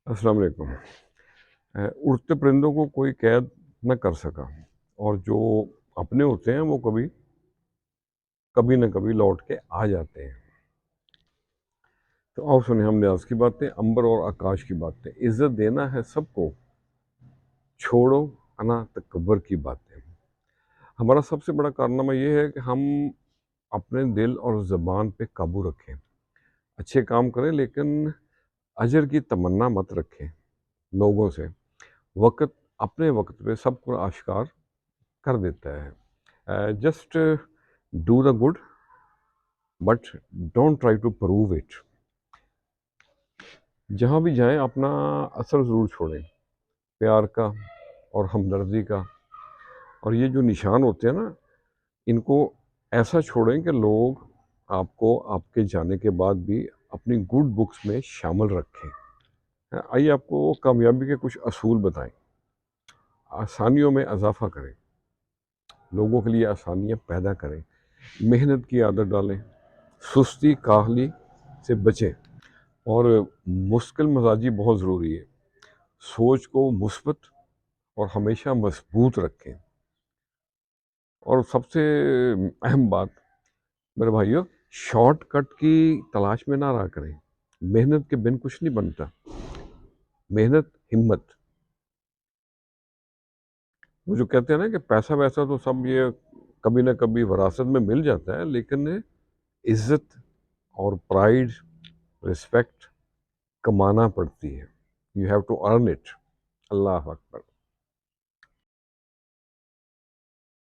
السلام علیکم۔ اڑتے پرندوں کو کوئی قید نہ کر سکا، اور جو اپنے ہوتے ہیں وہ کبھی نہ کبھی لوٹ کے آ جاتے ہیں۔ تو آؤ سنیں ہم نے آج کی باتیں، امبر اور آکاش کی باتیں۔ عزت دینا ہے سب کو، چھوڑو انا تکبر کی باتیں۔ ہمارا سب سے بڑا کارنامہ یہ ہے کہ ہم اپنے دل اور زبان پہ قابو رکھیں، اچھے کام کریں لیکن اجر کی تمنا مت رکھیں لوگوں سے۔ اپنے وقت پہ سب کو آشکار کر دیتا ہے۔ Just do the good but don't try to prove it. جہاں بھی جائیں اپنا اثر ضرور چھوڑیں، پیار کا اور ہمدردی کا، اور یہ جو نشان ہوتے ہیں نا، ان کو ایسا چھوڑیں کہ لوگ آپ کو آپ کے جانے کے بعد بھی اپنی گڈ بکس میں شامل رکھیں۔ آئیے آپ کو کامیابی کے کچھ اصول بتائیں۔ آسانیوں میں اضافہ کریں، لوگوں کے لیے آسانیاں پیدا کریں، محنت کی عادت ڈالیں، سستی کاہلی سے بچیں، اور مشکل مزاجی بہت ضروری ہے۔ سوچ کو مثبت اور ہمیشہ مضبوط رکھیں۔ اور سب سے اہم بات میرے بھائیو، شارٹ کٹ کی تلاش میں نہ رہا کریں۔ محنت کے بن کچھ نہیں بنتا، محنت ہمت۔ وہ جو کہتے ہیں نا کہ پیسہ ویسا تو سب یہ کبھی نہ کبھی وراثت میں مل جاتا ہے، لیکن عزت اور پرائیڈ، رسپیکٹ کمانا پڑتی ہے۔ You have to earn it. اللہ اکبر۔